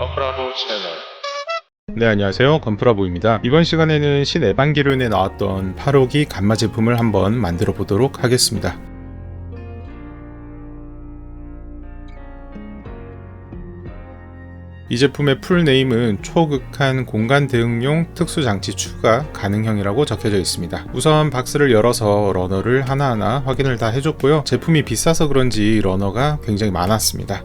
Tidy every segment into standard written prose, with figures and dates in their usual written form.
건프라보 채널. 네, 안녕하세요. 건프라보입니다. 이번 시간에는 신에반게리온에 나왔던 8호기 감마 제품을 한번 만들어 보도록 하겠습니다. 이 제품의 풀네임은 초극한 공간 대응용 특수장치 추가 가능형이라고 적혀져 있습니다. 우선 박스를 열어서 러너를 하나하나 확인을 다 해줬고요. 제품이 비싸서 그런지 러너가 굉장히 많았습니다.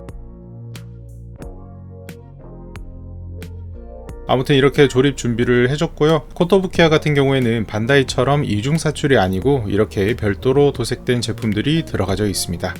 아무튼 이렇게 조립 준비를 해줬고요. 코토부키야 같은 경우에는 반다이처럼 이중 사출이 아니고 이렇게 별도로 도색된 제품들이 들어가져 있습니다.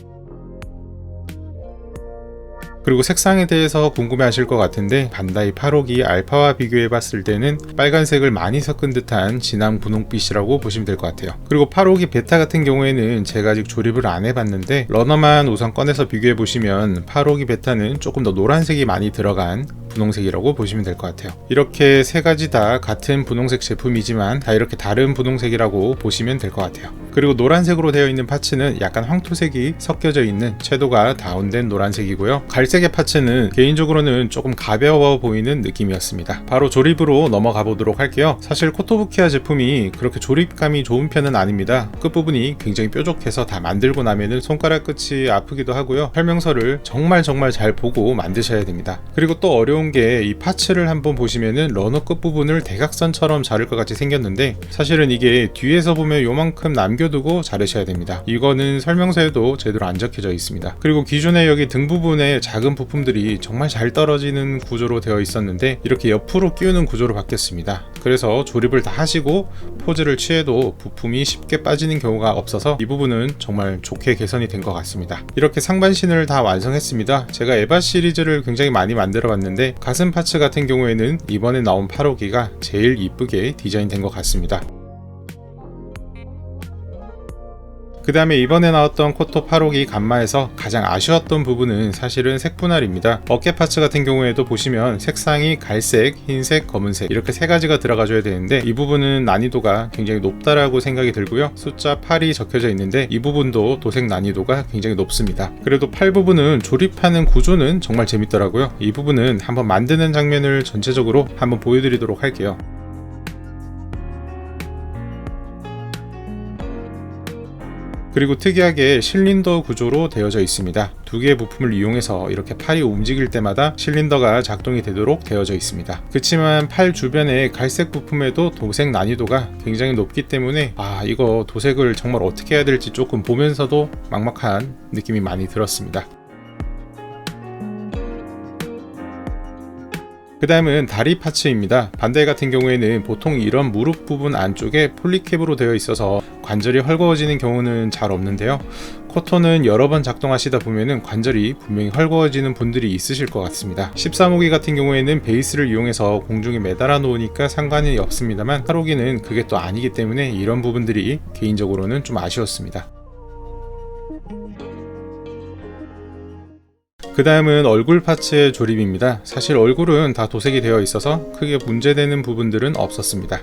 그리고 색상에 대해서 궁금해 하실 것 같은데 반다이 8호기 알파와 비교해 봤을 때는 빨간색을 많이 섞은 듯한 진한 분홍빛이라고 보시면 될 것 같아요. 그리고 8호기 베타 같은 경우에는 제가 아직 조립을 안 해봤는데 러너만 우선 꺼내서 비교해 보시면 8호기 베타는 조금 더 노란색이 많이 들어간 분홍색이라고 보시면 될 것 같아요. 이렇게 세 가지 다 같은 분홍색 제품이지만 다 이렇게 다른 분홍색이라고 보시면 될 것 같아요. 그리고 노란색으로 되어 있는 파츠는 약간 황토색이 섞여져 있는 채도가 다운된 노란색이고요. 갈색의 파츠는 개인적으로는 조금 가벼워 보이는 느낌이었습니다. 바로 조립으로 넘어가 보도록 할게요. 사실 코토부키야 제품이 그렇게 조립감이 좋은 편은 아닙니다. 끝부분이 굉장히 뾰족해서 다 만들고 나면은 손가락 끝이 아프기도 하고요. 설명서를 정말 잘 보고 만드셔야 됩니다. 그리고 또 어려운 게 이 파츠를 한번 보시면은 러너 끝부분을 대각선처럼 자를 것 같이 생겼는데 사실은 이게 뒤에서 보면 요만큼 남겨두고 자르셔야 됩니다. 이거는 설명서에도 제대로 안 적혀져 있습니다. 그리고 기존에 여기 등 부분에 작은 부품들이 정말 잘 떨어지는 구조로 되어 있었는데 이렇게 옆으로 끼우는 구조로 바뀌었습니다. 그래서 조립을 다 하시고 포즈를 취해도 부품이 쉽게 빠지는 경우가 없어서 이 부분은 정말 좋게 개선이 된 것 같습니다. 이렇게 상반신을 다 완성했습니다. 제가 에바 시리즈를 굉장히 많이 만들어 봤는데 가슴 파츠 같은 경우에는 이번에 나온 8호기가 제일 이쁘게 디자인된 것 같습니다. 그 다음에 이번에 나왔던 코토 8호기 감마에서 가장 아쉬웠던 부분은 사실은 색 분할입니다. 어깨 파츠 같은 경우에도 보시면 색상이 갈색, 흰색, 검은색 이렇게 세 가지가 들어가줘야 되는데 이 부분은 난이도가 굉장히 높다라고 생각이 들고요. 숫자 8이 적혀져 있는데 이 부분도 도색 난이도가 굉장히 높습니다. 그래도 팔 부분은 조립하는 구조는 정말 재밌더라고요. 이 부분은 한번 만드는 장면을 전체적으로 한번 보여드리도록 할게요. 그리고 특이하게 실린더 구조로 되어져 있습니다. 두 개의 부품을 이용해서 이렇게 팔이 움직일 때마다 실린더가 작동이 되도록 되어져 있습니다. 그렇지만 팔 주변의 갈색 부품에도 도색 난이도가 굉장히 높기 때문에 이거 도색을 정말 어떻게 해야 될지 조금 보면서도 막막한 느낌이 많이 들었습니다. 그 다음은 다리 파츠입니다. 반다이 같은 경우에는 보통 이런 무릎 부분 안쪽에 폴리캡으로 되어 있어서 관절이 헐거워지는 경우는 잘 없는데요. 코토는 여러 번 작동하시다 보면은 관절이 분명히 헐거워지는 분들이 있으실 것 같습니다. 13호기 같은 경우에는 베이스를 이용해서 공중에 매달아 놓으니까 상관이 없습니다만 8호기는 그게 또 아니기 때문에 이런 부분들이 개인적으로는 좀 아쉬웠습니다. 그 다음은 얼굴 파츠의 조립입니다. 사실 얼굴은 다 도색이 되어 있어서 크게 문제되는 부분들은 없었습니다.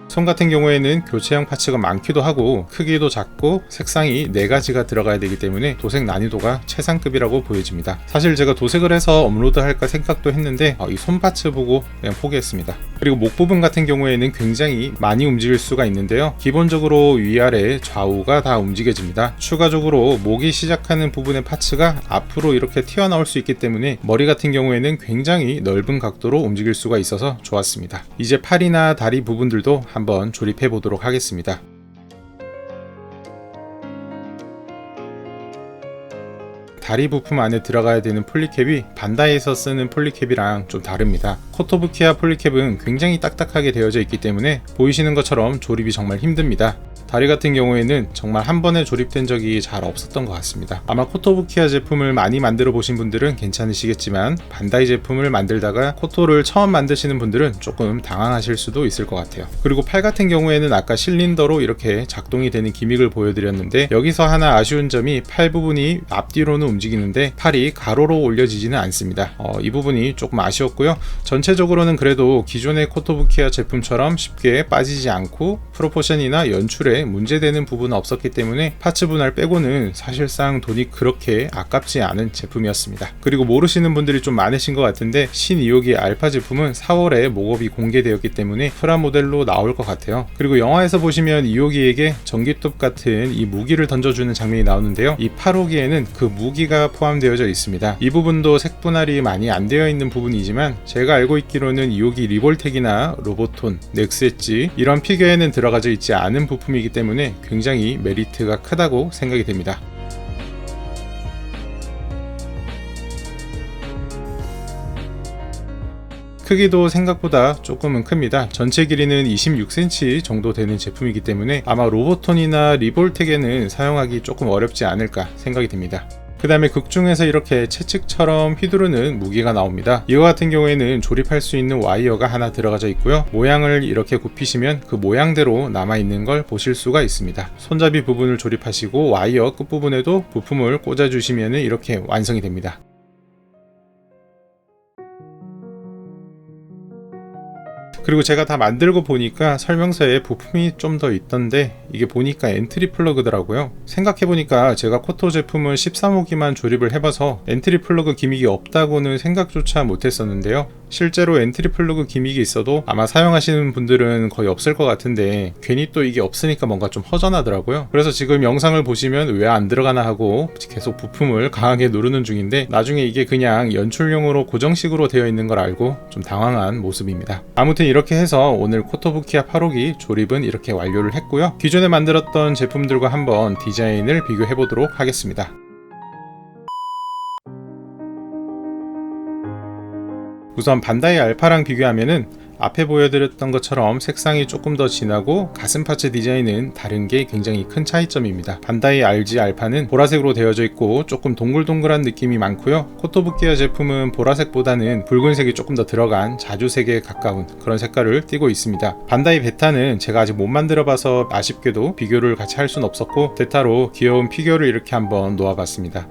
손 같은 경우에는 교체형 파츠가 많기도 하고 크기도 작고 색상이 4가지가 들어가야 되기 때문에 도색 난이도가 최상급이라고 보여집니다. 사실 제가 도색을 해서 업로드할까 생각도 했는데 이 손 파츠 보고 그냥 포기했습니다. 그리고 목 부분 같은 경우에는 굉장히 많이 움직일 수가 있는데요. 기본적으로 위아래 좌우가 다 움직여집니다. 추가적으로 목이 시작하는 부분의 파츠가 앞으로 이렇게 튀어나올 수 있기 때문에 머리 같은 경우에는 굉장히 넓은 각도로 움직일 수가 있어서 좋았습니다. 이제 팔이나 다리 부분들도 한번 조립해 보도록 하겠습니다. 다리 부품 안에 들어가야 되는 폴리캡이 반다이에서 쓰는 폴리캡이랑 좀 다릅니다. 코토부키야 폴리캡은 굉장히 딱딱하게 되어져 있기 때문에 보이시는 것처럼 조립이 정말 힘듭니다. 다리 같은 경우에는 정말 한 번에 조립된 적이 잘 없었던 것 같습니다. 아마 코토부키야 제품을 많이 만들어 보신 분들은 괜찮으시겠지만 반다이 제품을 만들다가 코토를 처음 만드시는 분들은 조금 당황하실 수도 있을 것 같아요. 그리고 팔 같은 경우에는 아까 실린더로 이렇게 작동이 되는 기믹을 보여드렸는데 여기서 하나 아쉬운 점이 팔 부분이 앞뒤로는 움직이는데 팔이 가로로 올려지지는 않습니다. 이 부분이 조금 아쉬웠고요. 전체적으로는 그래도 기존의 코토부키야 제품처럼 쉽게 빠지지 않고 프로포션이나 연출에 문제되는 부분은 없었기 때문에 파츠 분할 빼고는 사실상 돈이 그렇게 아깝지 않은 제품이었습니다. 그리고 모르시는 분들이 좀 많으신 것 같은데 신 2호기 알파 제품은 4월에 목업이 공개되었기 때문에 프라모델로 나올 것 같아요. 그리고 영화에서 보시면 2호기에게 전기톱 같은 이 무기를 던져주는 장면이 나오는데요, 이 8호기에는 그 무기가 포함되어져 있습니다. 이 부분도 색 분할이 많이 안 되어 있는 부분이지만 제가 알고 있기로는 2호기 리볼텍이나 로보톤, 넥스엣지 이런 피규어에는 들어가져 있지 않은 부품이기 때문에 굉장히 메리트가 크다고 생각이 됩니다. 크기도 생각보다 조금은 큽니다. 전체 길이는 26cm 정도 되는 제품이기 때문에 아마 로보톤이나 리볼텍에는 사용하기 조금 어렵지 않을까 생각이 듭니다. 그 다음에 극중에서 이렇게 채찍처럼 휘두르는 무기가 나옵니다. 이거 같은 경우에는 조립할 수 있는 와이어가 하나 들어가져 있고요, 모양을 이렇게 굽히시면 그 모양대로 남아있는 걸 보실 수가 있습니다. 손잡이 부분을 조립하시고 와이어 끝부분에도 부품을 꽂아주시면 이렇게 완성이 됩니다. 그리고 제가 다 만들고 보니까 설명서에 부품이 좀 더 있던데 이게 보니까 엔트리 플러그더라고요. 생각해보니까 제가 코토 제품을 13호기만 조립을 해봐서 엔트리 플러그 기믹이 없다고는 생각조차 못했었는데요, 실제로 엔트리 플러그 기믹이 있어도 아마 사용하시는 분들은 거의 없을 것 같은데 괜히 또 이게 없으니까 뭔가 좀 허전하더라고요. 그래서 지금 영상을 보시면 왜 안 들어가나 하고 계속 부품을 강하게 누르는 중인데 나중에 이게 그냥 연출용으로 고정식으로 되어 있는 걸 알고 좀 당황한 모습입니다. 아무튼 이렇게 해서 오늘 코토부키아 8호기 조립은 이렇게 완료를 했고요, 기존에 만들었던 제품들과 한번 디자인을 비교해 보도록 하겠습니다. 우선 반다이 알파랑 비교하면은 앞에 보여드렸던 것처럼 색상이 조금 더 진하고 가슴 파츠 디자인은 다른 게 굉장히 큰 차이점입니다. 반다이 RG 알파는 보라색으로 되어져 있고 조금 동글동글한 느낌이 많고요, 코토부키아 제품은 보라색보다는 붉은색이 조금 더 들어간 자주색에 가까운 그런 색깔을 띠고 있습니다. 반다이 베타는 제가 아직 못 만들어 봐서 아쉽게도 비교를 같이 할 순 없었고 베타로 귀여운 피규어를 이렇게 한번 놓아봤습니다.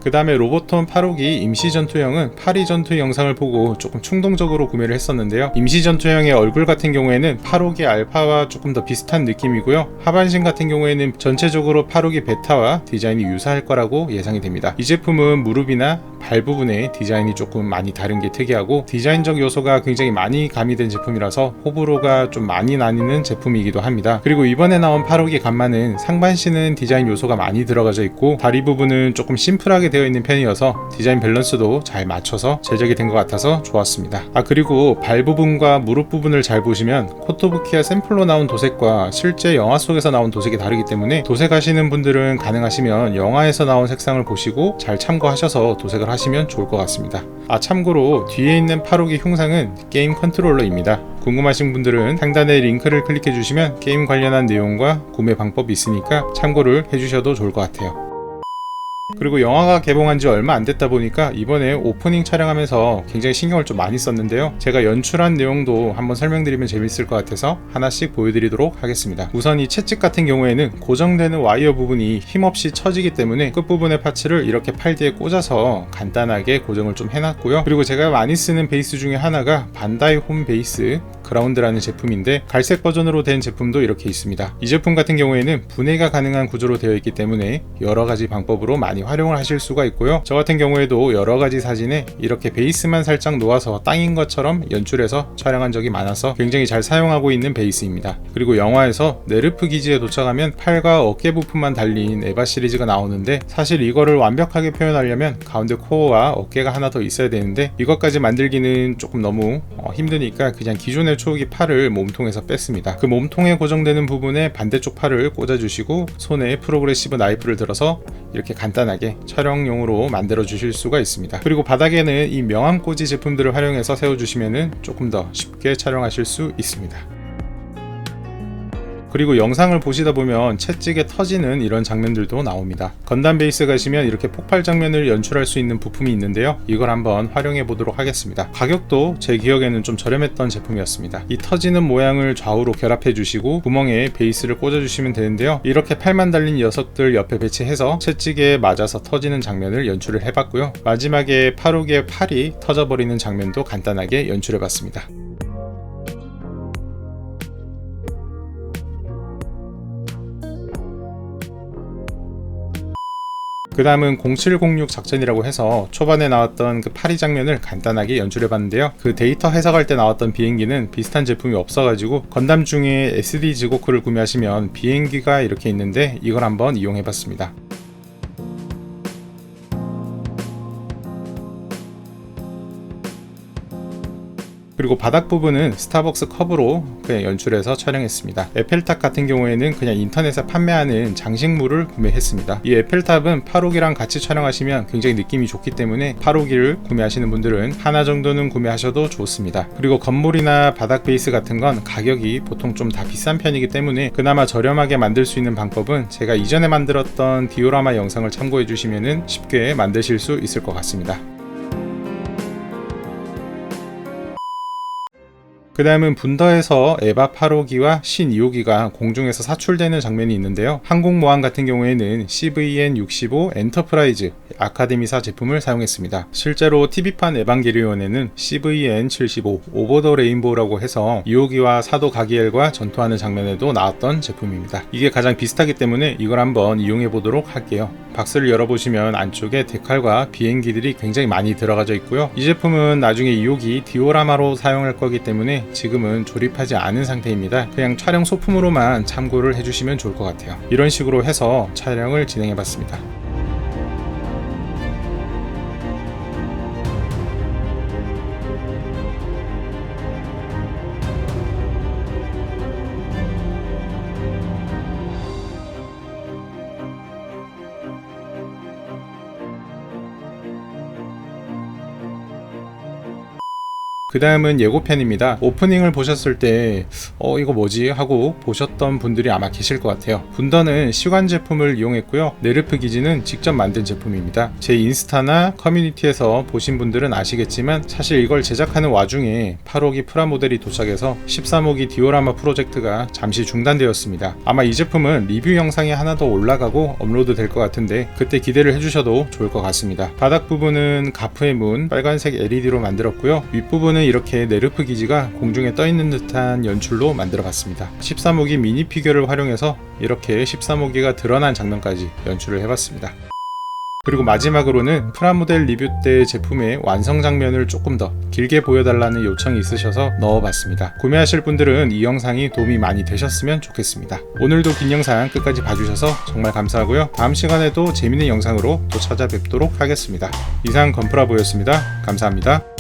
그 다음에 로보톤 8호기 임시전투형은 파리 전투 영상을 보고 조금 충동적으로 구매를 했었는데요, 임시전투형의 얼굴 같은 경우에는 8호기 알파와 조금 더 비슷한 느낌이고요, 하반신 같은 경우에는 전체적으로 8호기 베타와 디자인이 유사할 거라고 예상이 됩니다. 이 제품은 무릎이나 발 부분에 디자인이 조금 많이 다른 게 특이하고 디자인적 요소가 굉장히 많이 가미된 제품이라서 호불호가 좀 많이 나뉘는 제품이기도 합니다. 그리고 이번에 나온 8호기 간만은 상반신은 디자인 요소가 많이 들어가져 있고 다리 부분은 조금 심플하게 되어 있는 편이어서 디자인 밸런스도 잘 맞춰서 제작이 된 것 같아서 좋았습니다. 그리고 발 부분과 무릎 부분을 잘 보시면 코토부키아 샘플로 나온 도색과 실제 영화 속에서 나온 도색이 다르기 때문에 도색하시는 분들은 가능하시면 영화에서 나온 색상을 보시고 잘 참고하셔서 도색을 하시면 좋을 것 같습니다. 참고로 뒤에 있는 8호기 흉상은 게임 컨트롤러입니다. 궁금하신 분들은 상단에 링크를 클릭해 주시면 게임 관련한 내용과 구매 방법이 있으니까 참고를 해주셔도 좋을 것 같아요. 그리고 영화가 개봉한 지 얼마 안 됐다 보니까 이번에 오프닝 촬영하면서 굉장히 신경을 좀 많이 썼는데요, 제가 연출한 내용도 한번 설명드리면 재밌을 것 같아서 하나씩 보여드리도록 하겠습니다. 우선 이 채찍 같은 경우에는 고정되는 와이어 부분이 힘없이 처지기 때문에 끝부분의 파츠를 이렇게 팔 뒤에 꽂아서 간단하게 고정을 좀 해놨고요, 그리고 제가 많이 쓰는 베이스 중에 하나가 반다이 홈 베이스 그라운드라는 제품인데 갈색 버전으로 된 제품도 이렇게 있습니다. 이 제품 같은 경우에는 분해가 가능한 구조로 되어 있기 때문에 여러가지 방법으로 많이 활용을 하실 수가 있고요, 저 같은 경우에도 여러가지 사진에 이렇게 베이스만 살짝 놓아서 땅인 것처럼 연출해서 촬영한 적이 많아서 굉장히 잘 사용하고 있는 베이스입니다. 그리고 영화에서 네르프 기지에 도착하면 팔과 어깨 부품만 달린 에바 시리즈가 나오는데 사실 이거를 완벽하게 표현하려면 가운데 코어와 어깨가 하나 더 있어야 되는데 이것까지 만들기는 조금 너무 힘드니까 그냥 기존의 초기 팔을 몸통에서 뺐습니다. 그 몸통에 고정되는 부분에 반대쪽 팔을 꽂아주시고 손에 프로그레시브 나이프를 들어서 이렇게 간단하게 촬영용으로 만들어 주실 수가 있습니다. 그리고 바닥에는 이 명암꽂이 제품들을 활용해서 세워주시면 조금 더 쉽게 촬영하실 수 있습니다. 그리고 영상을 보시다 보면 채찍에 터지는 이런 장면들도 나옵니다. 건담 베이스 가시면 이렇게 폭발 장면을 연출할 수 있는 부품이 있는데요, 이걸 한번 활용해 보도록 하겠습니다. 가격도 제 기억에는 좀 저렴했던 제품이었습니다. 이 터지는 모양을 좌우로 결합해 주시고 구멍에 베이스를 꽂아 주시면 되는데요, 이렇게 팔만 달린 녀석들 옆에 배치해서 채찍에 맞아서 터지는 장면을 연출을 해봤고요, 마지막에 8호기의 팔이 터져버리는 장면도 간단하게 연출해 봤습니다. 그 다음은 0706 작전이라고 해서 초반에 나왔던 그 파리 장면을 간단하게 연출해봤는데요. 그 데이터 해석할 때 나왔던 비행기는 비슷한 제품이 없어가지고 건담 중에 SD 지고크를 구매하시면 비행기가 이렇게 있는데 이걸 한번 이용해봤습니다. 그리고 바닥 부분은 스타벅스 컵으로 그냥 연출해서 촬영했습니다. 에펠탑 같은 경우에는 그냥 인터넷에 판매하는 장식물을 구매했습니다. 이 에펠탑은 8호기랑 같이 촬영하시면 굉장히 느낌이 좋기 때문에 8호기를 구매하시는 분들은 하나 정도는 구매하셔도 좋습니다. 그리고 건물이나 바닥 베이스 같은 건 가격이 보통 좀 다 비싼 편이기 때문에 그나마 저렴하게 만들 수 있는 방법은 제가 이전에 만들었던 디오라마 영상을 참고해 주시면 쉽게 만드실 수 있을 것 같습니다. 그 다음은 분더에서 에바 8호기와 신 2호기가 공중에서 사출되는 장면이 있는데요. 항공모함 같은 경우에는 CVN-65 엔터프라이즈 아카데미사 제품을 사용했습니다. 실제로 TV판 에반게리온에는 CVN-75 오버 더 레인보우라고 해서 2호기와 사도 가기엘과 전투하는 장면에도 나왔던 제품입니다. 이게 가장 비슷하기 때문에 이걸 한번 이용해 보도록 할게요. 박스를 열어보시면 안쪽에 데칼과 비행기들이 굉장히 많이 들어가져 있고요. 이 제품은 나중에 2호기 디오라마로 사용할 거기 때문에 지금은 조립하지 않은 상태입니다. 그냥 촬영 소품으로만 참고를 해주시면 좋을 것 같아요. 이런 식으로 해서 촬영을 진행해 봤습니다. 그 다음은 예고편입니다. 오프닝을 보셨을 때 이거 뭐지? 하고 보셨던 분들이 아마 계실 것 같아요. 분더는 시관 제품을 이용했고요. 네르프 기지는 직접 만든 제품입니다. 제 인스타나 커뮤니티에서 보신 분들은 아시겠지만 사실 이걸 제작하는 와중에 8호기 프라모델이 도착해서 13호기 디오라마 프로젝트가 잠시 중단되었습니다. 아마 이 제품은 리뷰 영상이 하나 더 올라가고 업로드 될 것 같은데 그때 기대를 해주셔도 좋을 것 같습니다. 바닥 부분은 가프의 문 빨간색 LED로 만들었고요. 윗부분은 이렇게 네르프 기지가 공중에 떠있는 듯한 연출로 만들어 봤습니다. 13호기 미니 피규어를 활용해서 이렇게 13호기가 드러난 장면까지 연출을 해봤습니다. 그리고 마지막으로는 프라모델 리뷰 때 제품의 완성 장면을 조금 더 길게 보여달라는 요청이 있으셔서 넣어봤습니다. 구매하실 분들은 이 영상이 도움이 많이 되셨으면 좋겠습니다. 오늘도 긴 영상 끝까지 봐주셔서 정말 감사하고요. 다음 시간에도 재밌는 영상으로 또 찾아뵙도록 하겠습니다. 이상 건프라보였습니다. 감사합니다.